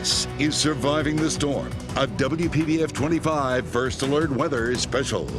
This is Surviving the Storm, a WPBF 25 First Alert Weather Special.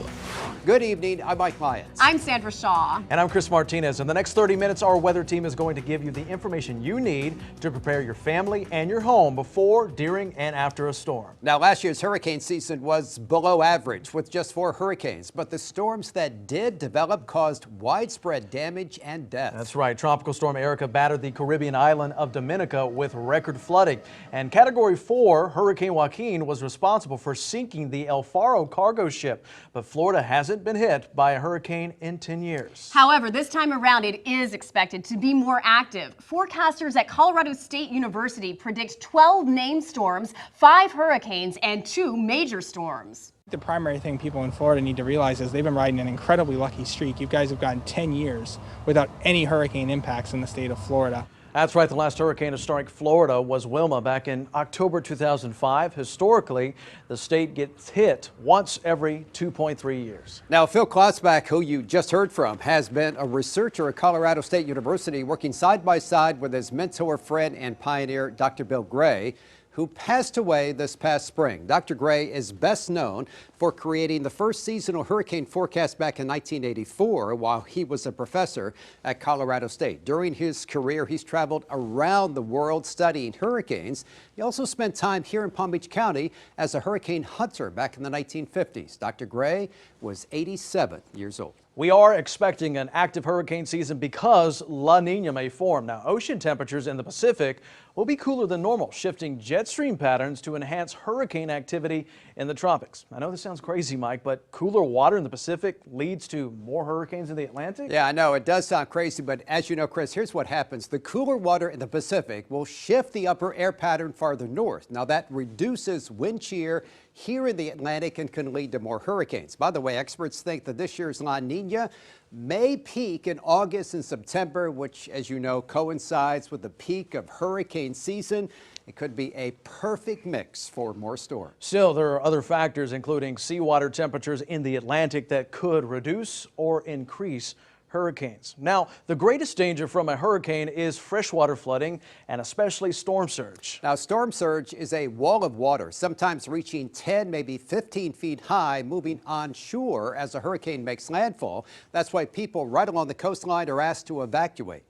Good evening, I'm Mike Lyons. I'm Sandra Shaw. And I'm Chris Martinez. In the next 30 minutes, our weather team is going to give you the information you need to prepare your family and your home before, during, and after a storm. Now, last year's hurricane season was below average with just 4 hurricanes, but the storms that did develop caused widespread damage and death. That's right. Tropical Storm Erica battered the Caribbean island of Dominica with record flooding. And Category 4 Hurricane Joaquin was responsible for sinking the El Faro cargo ship. But Florida hasn't been hit by a hurricane in 10 years. However, this time around it is expected to be more active. Forecasters at Colorado State University predict 12 named storms, 5 hurricanes, and 2 major storms. The primary thing people in Florida need to realize is they've been riding an incredibly lucky streak. You guys have gotten 10 years without any hurricane impacts in the state of Florida. That's right. The last hurricane to strike Florida was Wilma back in October 2005. Historically, the state gets hit once every 2.3 years. Now, Phil Klotzbach, who you just heard from, has been a researcher at Colorado State University working side by side with his mentor, friend, and pioneer, Dr. Bill Gray, who passed away this past spring. Dr. Gray is best known for creating the first seasonal hurricane forecast back in 1984 while he was a professor at Colorado State. During his career, he's traveled around the world studying hurricanes. He also spent time here in Palm Beach County as a hurricane hunter back in the 1950s. Dr. Gray was 87 years old. We are expecting an active hurricane season because La Nina may form. Now, ocean temperatures in the Pacific will be cooler than normal, shifting jet stream patterns to enhance hurricane activity in the tropics. I know this sounds crazy, Mike, but cooler water in the Pacific leads to more hurricanes in the Atlantic? Yeah, I know it does sound crazy, but as you know, Chris, here's what happens. The cooler water in the Pacific will shift the upper air pattern farther north. Now, that reduces wind shear here in the Atlantic and can lead to more hurricanes. By the way, experts think that this year's La Nina may peak in August and September, which, as you know, coincides with the peak of hurricane season. It could be a perfect mix for more storms. Still, there are other factors, including seawater temperatures in the Atlantic, that could reduce or increase hurricanes. Now, the greatest danger from a hurricane is freshwater flooding and especially storm surge. Now, storm surge is a wall of water, sometimes reaching 10, maybe 15 feet high, moving onshore as a hurricane makes landfall. That's why people right along the coastline are asked to evacuate.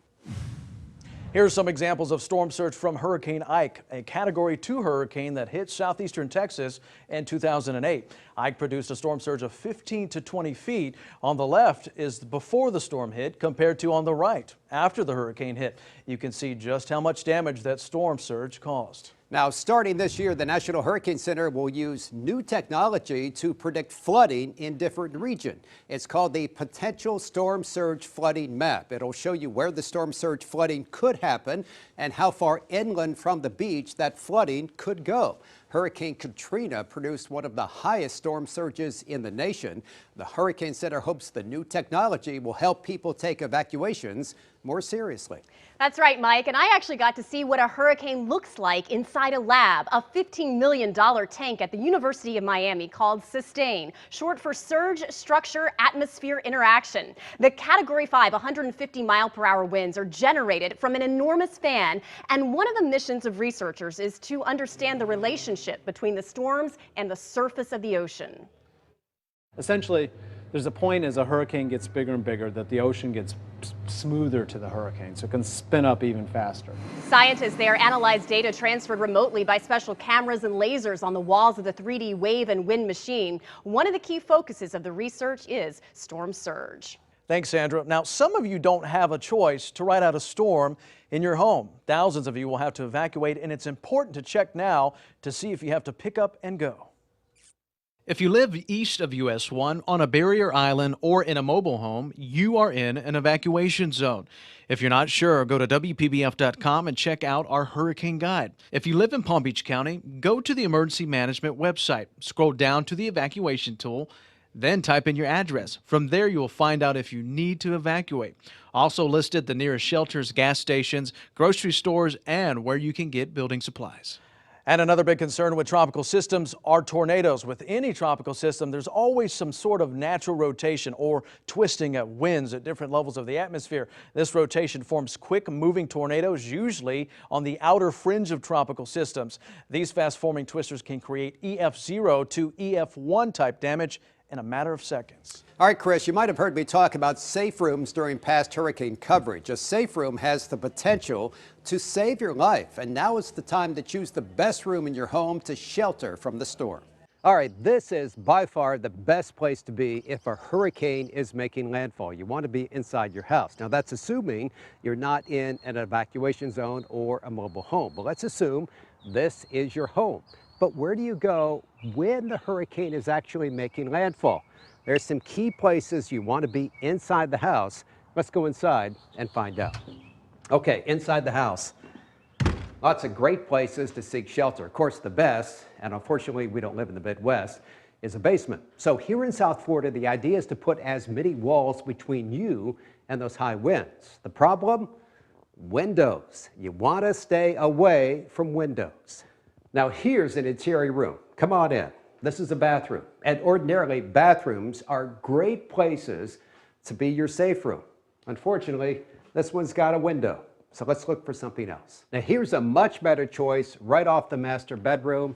Here are some examples of storm surge from Hurricane Ike, a Category 2 hurricane that hit southeastern Texas in 2008. Ike produced a storm surge of 15 to 20 feet. On the left is before the storm hit compared to on the right after the hurricane hit. You can see just how much damage that storm surge caused. Now, starting this year, the National Hurricane Center will use new technology to predict flooding in different regions. It's called the Potential Storm Surge Flooding Map. It'll show you where the storm surge flooding could happen and how far inland from the beach that flooding could go. Hurricane Katrina produced one of the highest storm surges in the nation. The Hurricane Center hopes the new technology will help people take evacuations more seriously. That's right, Mike, and I actually got to see what a hurricane looks like inside a lab, a $15 million tank at the University of Miami called SUSTAIN, short for Surge Structure Atmosphere Interaction. The Category 5 150-mile-per-hour winds are generated from an enormous fan, and one of the missions of researchers is to understand the relationship between the storms and the surface of the ocean. Essentially, there's a point as a hurricane gets bigger and bigger that the ocean gets smoother to the hurricane, so it can spin up even faster. Scientists there analyze data transferred remotely by special cameras and lasers on the walls of the 3D wave and wind machine. One of the key focuses of the research is storm surge. Thanks, Sandra. Now, some of you don't have a choice to ride out a storm in your home. Thousands of you will have to evacuate, and it's important to check now to see if you have to pick up and go. If you live east of US 1 on a barrier island or in a mobile home, you are in an evacuation zone. If you're not sure, go to WPBF.com and check out our hurricane guide. If you live in Palm Beach County, go to the emergency management website, scroll down to the evacuation tool, then type in your address. From there, you will find out if you need to evacuate. Also listed the nearest shelters, gas stations, grocery stores, and where you can get building supplies. And another big concern with tropical systems are tornadoes. With any tropical system, there's always some sort of natural rotation or twisting of winds at different levels of the atmosphere. This rotation forms quick moving tornadoes, usually on the outer fringe of tropical systems. These fast forming twisters can create EF0 to EF1 type damage in a matter of seconds. All right, Chris, you might have heard me talk about safe rooms during past hurricane coverage. A safe room has the potential to save your life, and now is the time to choose the best room in your home to shelter from the storm. All right, this is by far the best place to be if a hurricane is making landfall. You want to be inside your house. Now, that's assuming you're not in an evacuation zone or a mobile home. But let's assume this is your home. But where do you go when the hurricane is actually making landfall? There's some key places you want to be inside the house. Let's go inside and find out. Okay, inside the house. Lots of great places to seek shelter. Of course, the best, and unfortunately we don't live in the Midwest, is a basement. So here in South Florida, the idea is to put as many walls between you and those high winds. The problem? Windows. You want to stay away from windows. Now here's an interior room. Come on in. This is a bathroom. And ordinarily, bathrooms are great places to be your safe room. Unfortunately, this one's got a window. So let's look for something else. Now here's a much better choice right off the master bedroom.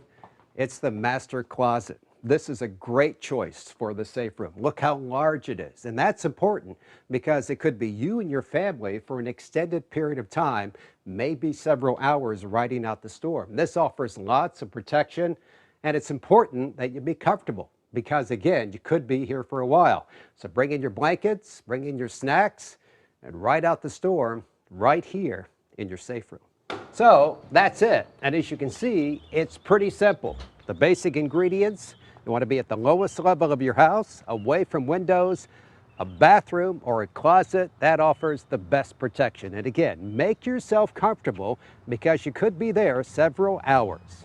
It's the master closet. This is a great choice for the safe room. Look how large it is. And that's important because it could be you and your family for an extended period of time, maybe several hours riding out the storm. This offers lots of protection, and it's important that you be comfortable because, again, you could be here for a while. So bring in your blankets, bring in your snacks, and ride out the storm right here in your safe room. So that's it. And as you can see, it's pretty simple. The basic ingredients: you want to be at the lowest level of your house, away from windows, a bathroom or a closet that offers the best protection. And again, make yourself comfortable because you could be there several hours.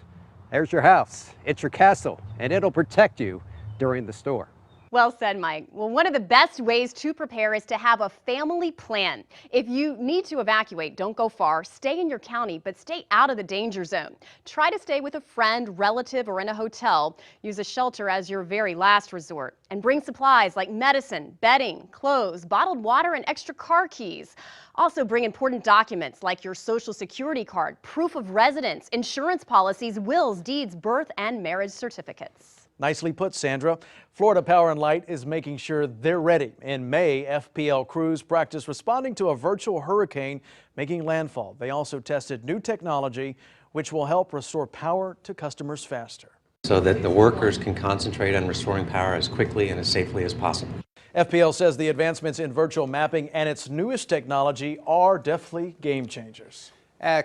There's your house. It's your castle, and it'll protect you during the storm. Well said, Mike. Well, one of the best ways to prepare is to have a family plan. If you need to evacuate, don't go far. Stay in your county, but stay out of the danger zone. Try to stay with a friend, relative, or in a hotel. Use a shelter as your very last resort. And bring supplies like medicine, bedding, clothes, bottled water, and extra car keys. Also bring important documents like your Social Security card, proof of residence, insurance policies, wills, deeds, birth, and marriage certificates. Nicely put, Sandra. Florida Power and Light is making sure they're ready. In May, FPL crews practiced responding to a virtual hurricane making landfall. They also tested new technology which will help restore power to customers faster, so that the workers can concentrate on restoring power as quickly and as safely as possible. FPL says the advancements in virtual mapping and its newest technology are definitely game changers.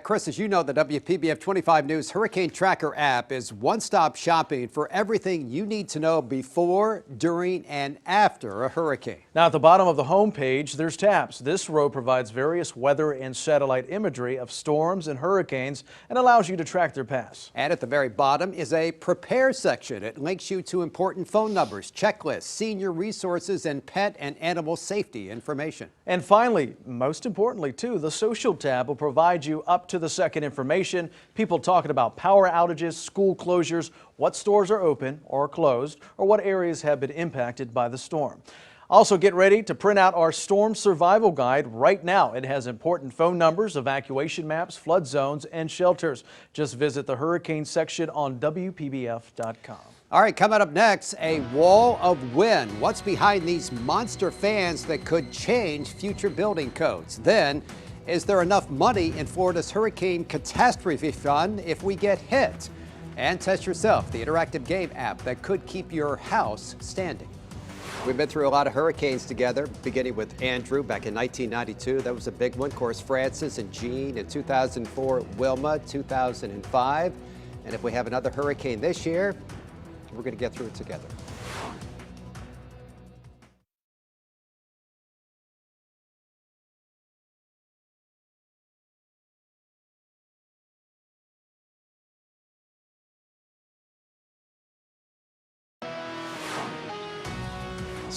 Chris, as you know, the WPBF 25 News Hurricane Tracker app is one-stop shopping for everything you need to know before, during, and after a hurricane. Now, at the bottom of the home page, there's tabs. This row provides various weather and satellite imagery of storms and hurricanes and allows you to track their paths. And at the very bottom is a prepare section. It links you to important phone numbers, checklists, senior resources, and pet and animal safety information. And finally, most importantly too, the social tab will provide you up to the second information, people talking about power outages, school closures, what stores are open or closed, or what areas have been impacted by the storm. Also, get ready to print out our storm survival guide right now. It has important phone numbers, evacuation maps, flood zones, and shelters. Just visit the hurricane section on WPBF.com. All right, coming up next, a wall of wind. What's behind these monster fans that could change future building codes? Then, is there enough money in Florida's Hurricane Catastrophe Fund if we get hit? And Test Yourself, the interactive game app that could keep your house standing. We've been through a lot of hurricanes together, beginning with Andrew back in 1992. That was a big one. Of course, Francis and Jean in 2004, Wilma 2005. And if we have another hurricane this year, we're going to get through it together.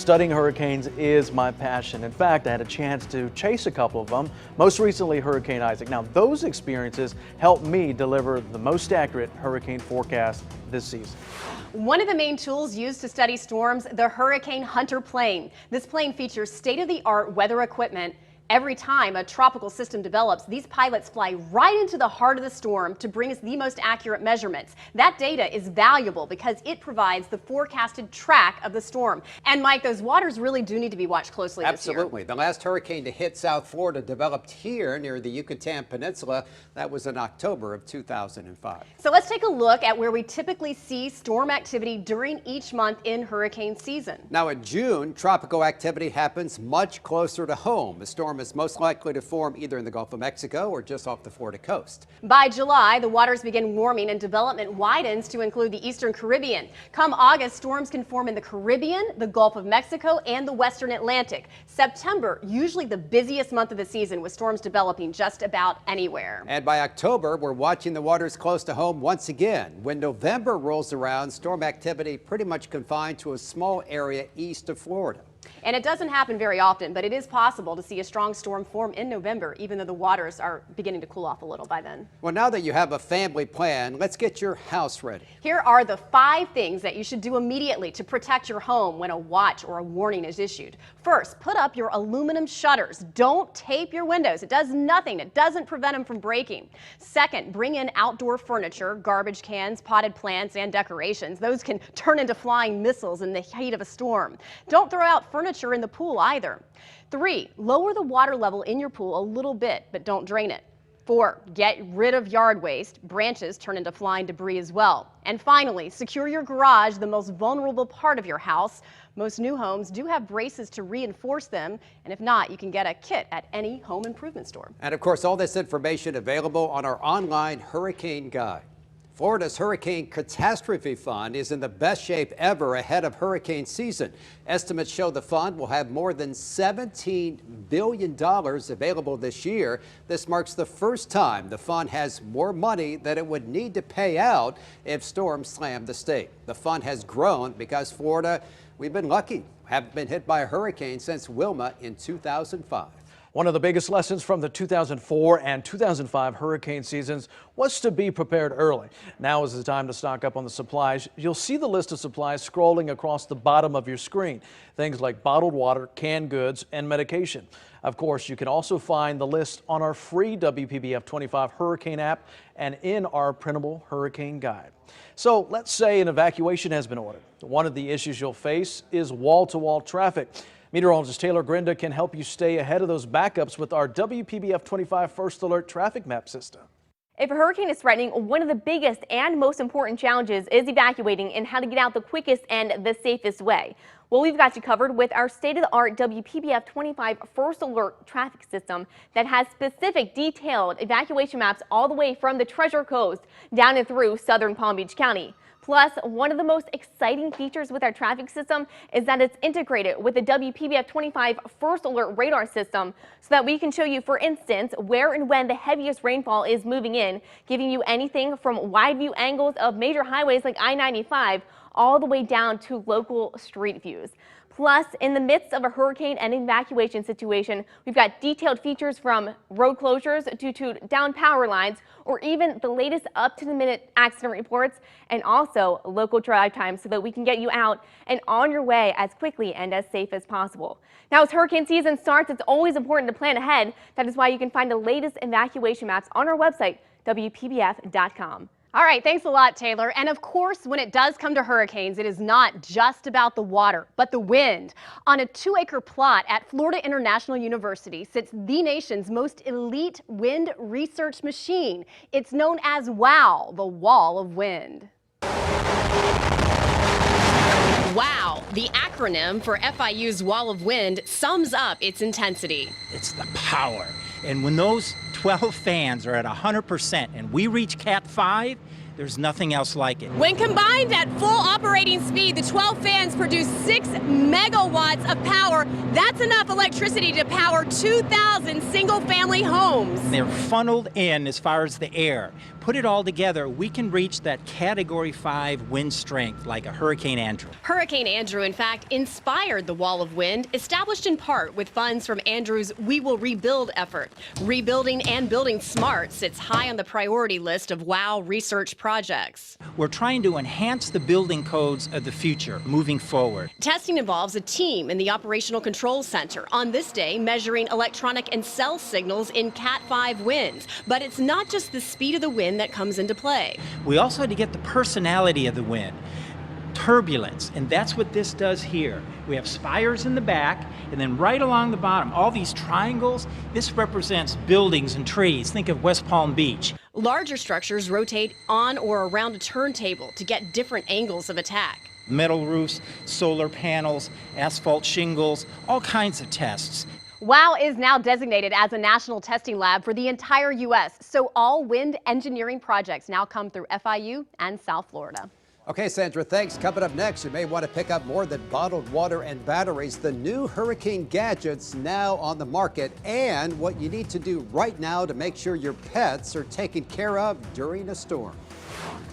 Studying hurricanes is my passion. In fact, I had a chance to chase a couple of them, most recently Hurricane Isaac. Now, those experiences helped me deliver the most accurate hurricane forecast this season. One of the main tools used to study storms, the Hurricane Hunter plane. This plane features state-of-the-art weather equipment. Every time a tropical system develops, these pilots fly right into the heart of the storm to bring us the most accurate measurements. That data is valuable because it provides the forecasted track of the storm. And Mike, those waters really do need to be watched closely this year. Absolutely. The last hurricane to hit South Florida developed here near the Yucatan Peninsula. That was in October of 2005. So let's take a look at where we typically see storm activity during each month in hurricane season. Now in June, tropical activity happens much closer to home. The storm is most likely to form either in the Gulf of Mexico or just off the Florida coast. By July, the waters begin warming and development widens to include the Eastern Caribbean. Come August, storms can form in the Caribbean, the Gulf of Mexico, and the Western Atlantic. September, usually the busiest month of the season, with storms developing just about anywhere. And by October, we're watching the waters close to home once again. When November rolls around, storm activity pretty much confined to a small area east of Florida. And it doesn't happen very often, but it is possible to see a strong storm form in November, even though the waters are beginning to cool off a little by then. Well, now that you have a family plan, let's get your house ready. Here are the 5 things that you should do immediately to protect your home when a watch or a warning is issued. First, put up your aluminum shutters. Don't tape your windows. It does nothing. It doesn't prevent them from breaking. Second, bring in outdoor furniture, garbage cans, potted plants, and decorations. Those can turn into flying missiles in the heat of a storm. Don't throw out furniture in the pool either. 3, lower the water level in your pool a little bit, but don't drain it. 4, get rid of yard waste. Branches turn into flying debris as well. And finally, secure your garage, the most vulnerable part of your house. Most new homes do have braces to reinforce them, and if not, you can get a kit at any home improvement store. And of course, all this information available on our online hurricane guide. Florida's Hurricane Catastrophe Fund is in the best shape ever ahead of hurricane season. Estimates show the fund will have more than $17 billion available this year. This marks the first time the fund has more money than it would need to pay out if storms slam the state. The fund has grown because Florida, we've been lucky, haven't been hit by a hurricane since Wilma in 2005. One of the biggest lessons from the 2004 and 2005 hurricane seasons was to be prepared early. Now is the time to stock up on the supplies. You'll see the list of supplies scrolling across the bottom of your screen. Things like bottled water, canned goods, and medication. Of course, you can also find the list on our free WPBF 25 Hurricane app and in our printable hurricane guide. So let's say an evacuation has been ordered. One of the issues you'll face is wall-to-wall traffic. Meteorologist Taylor Grinda can help you stay ahead of those backups with our WPBF 25 First Alert traffic map system. If a hurricane is threatening, one of the biggest and most important challenges is evacuating and how to get out the quickest and the safest way. Well, we've got you covered with our state-of-the-art WPBF 25 First Alert traffic system that has specific detailed evacuation maps all the way from the Treasure Coast down and through southern Palm Beach County. Plus, one of the most exciting features with our traffic system is that it's integrated with the WPBF 25 First Alert radar system so that we can show you, for instance, where and when the heaviest rainfall is moving in, giving you anything from wide view angles of major highways like I-95 all the way down to local street views. Plus, in the midst of a hurricane and evacuation situation, we've got detailed features from road closures due to down power lines or even the latest up-to-the-minute accident reports and also local drive times so that we can get you out and on your way as quickly and as safe as possible. Now, as hurricane season starts, it's always important to plan ahead. That is why you can find the latest evacuation maps on our website, WPBF.com. All right, thanks a lot, Taylor. And of course, when it does come to hurricanes, it is not just about the water, but the wind. On a 2-acre plot at Florida International University sits the nation's most elite wind research machine. It's known as WOW, the Wall of Wind. WOW, the acronym for FIU's Wall of Wind, sums up its intensity. It's the power. And when those 12 fans are at 100% and we reach Cat 5, There's nothing else like it. When combined at full operating speed, the 12 fans produce 6 megawatts of power. That's enough electricity to power 2,000 single-family homes. They're funneled in as far as the air. Put it all together, we can reach that Category 5 wind strength like a Hurricane Andrew. Hurricane Andrew, in fact, inspired the Wall of Wind, established in part with funds from Andrew's We Will Rebuild effort. Rebuilding and building smart sits high on the priority list of WOW research projects. We're trying to enhance the building codes of the future moving forward. Testing involves a team in the Operational Control Center on this day measuring electronic and cell signals in Cat 5 winds. But it's not just the speed of the wind that comes into play. We also had to get the personality of the wind, turbulence, and that's what this does here. We have spires in the back, and then right along the bottom, all these triangles, this represents buildings and trees. Think of West Palm Beach. Larger structures rotate on or around a turntable to get different angles of attack. Metal roofs, solar panels, asphalt shingles, all kinds of tests. WOW is now designated as a national testing lab for the entire U.S., so all wind engineering projects now come through FIU and South Florida. Okay, Sandra, thanks. Coming up next, you may want to pick up more than bottled water and batteries. The new hurricane gadgets now on the market, and what you need to do right now to make sure your pets are taken care of during a storm.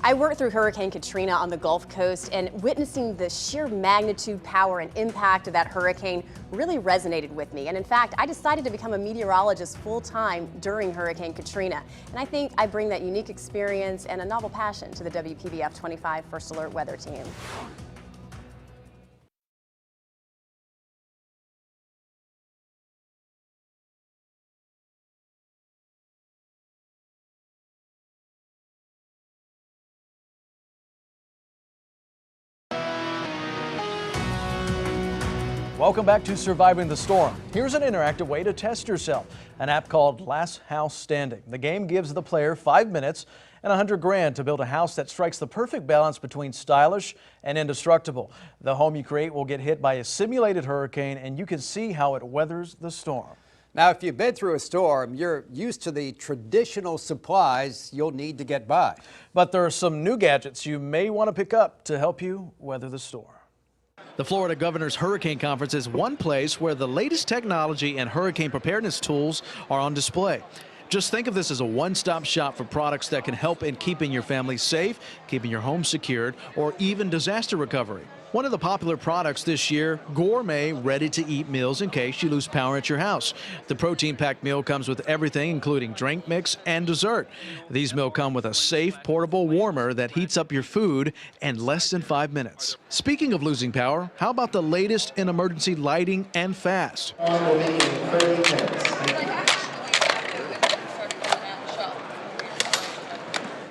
I worked through Hurricane Katrina on the Gulf Coast, and witnessing the sheer magnitude, power, and impact of that hurricane really resonated with me. And in fact, I decided to become a meteorologist full-time during Hurricane Katrina. And I think I bring that unique experience and a novel passion to the WPBF 25 First Alert Weather Team. Welcome back to Surviving the Storm. Here's an interactive way to test yourself. An app called Last House Standing. The game gives the player 5 minutes and $100 grand to build a house that strikes the perfect balance between stylish and indestructible. The home you create will get hit by a simulated hurricane, and you can see how it weathers the storm. Now, if you've been through a storm, you're used to the traditional supplies you'll need to get by. But there are some new gadgets you may want to pick up to help you weather the storm. The Florida Governor's Hurricane Conference is one place where the latest technology and hurricane preparedness tools are on display. Just think of this as a one-stop shop for products that can help in keeping your family safe, keeping your home secured, or even disaster recovery. One of the popular products this year, gourmet ready-to-eat meals in case you lose power at your house. The protein-packed meal comes with everything, including drink mix and dessert. These meals come with a safe, portable warmer that heats up your food in less than 5 minutes. Speaking of losing power, how about the latest in emergency lighting and fast? We're making 30 minutes.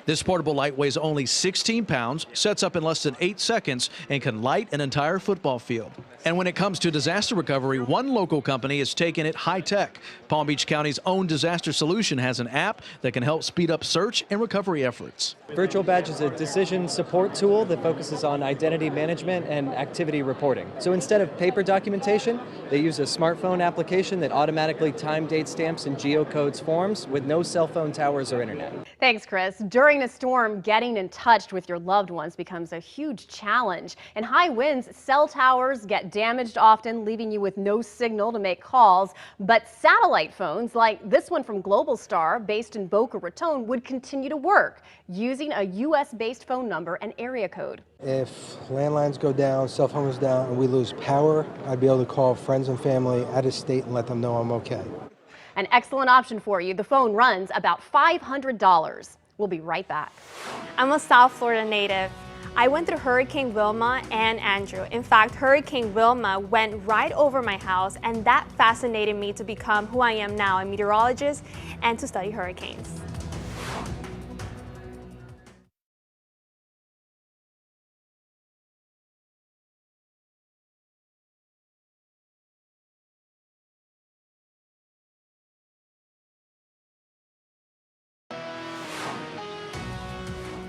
This portable light weighs only 16 pounds, sets up in less than 8 seconds, and can light an entire football field. And when it comes to disaster recovery, one local company is taking it high-tech. Palm Beach County's own disaster solution has an app that can help speed up search and recovery efforts. Virtual Badge is a decision support tool that focuses on identity management and activity reporting. So instead of paper documentation, they use a smartphone application that automatically time date stamps and geocodes forms with no cell phone towers or internet. Thanks, Chris. During a storm, getting in touch with your loved ones becomes a huge challenge. In high winds, cell towers get damaged often, leaving you with no signal to make calls. But satellite phones, like this one from Global Star, based in Boca Raton, would continue to work using a U.S.-based phone number and area code. If landlines go down, cell phones down, and we lose power, I'd be able to call friends and family out of state and let them know I'm okay. An excellent option for you. The phone runs about $500. We'll be right back. I'm a South Florida native. I went through Hurricane Wilma and Andrew. In fact, Hurricane Wilma went right over my house, and that fascinated me to become who I am now, a meteorologist, and to study hurricanes.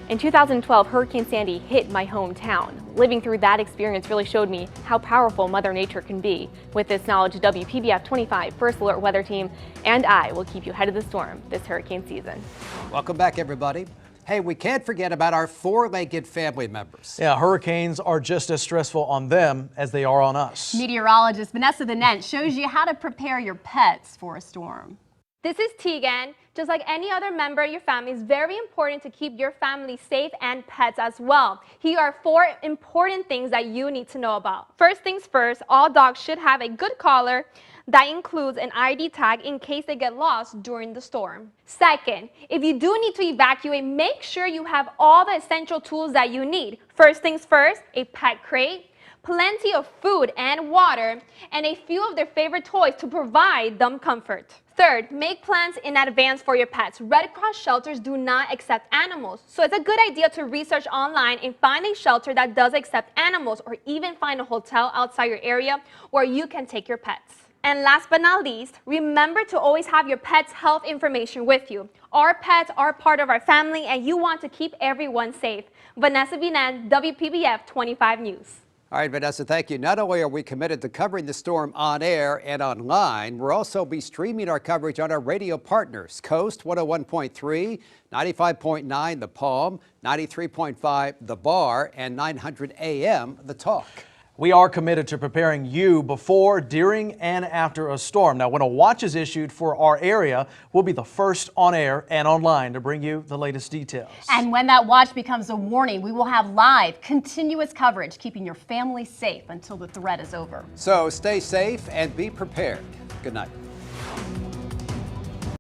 In 2012, Hurricane Sandy hit my hometown. Living through that experience really showed me how powerful Mother Nature can be. With this knowledge, WPBF 25 First Alert Weather Team and I will keep you ahead of the storm this hurricane season. Welcome back, everybody. Hey, we can't forget about our four-legged family members. Yeah, hurricanes are just as stressful on them as they are on us. Meteorologist Vanessa Benent shows you how to prepare your pets for a storm. This is Tegan. Just like any other member of your family, it's very important to keep your family safe and pets as well. Here are 4 important things that you need to know about. First things first, all dogs should have a good collar. That includes an ID tag in case they get lost during the storm. Second, if you do need to evacuate, make sure you have all the essential tools that you need. First things first, a pet crate, plenty of food and water, and a few of their favorite toys to provide them comfort. Third, make plans in advance for your pets. Red Cross shelters do not accept animals, so it's a good idea to research online and find a shelter that does accept animals, or even find a hotel outside your area where you can take your pets. And last but not least, remember to always have your pet's health information with you. Our pets are part of our family, and you want to keep everyone safe. Vanessa Benent, WPBF 25 News. All right, Vanessa, thank you. Not only are we committed to covering the storm on air and online, we'll also be streaming our coverage on our radio partners. Coast 101.3, 95.9 The Palm, 93.5 The Bar, and 900 AM The Talk. We are committed to preparing you before, during, and after a storm. Now, when a watch is issued for our area, we'll be the first on air and online to bring you the latest details. And when that watch becomes a warning, we will have live, continuous coverage, keeping your family safe until the threat is over. So stay safe and be prepared. Good night.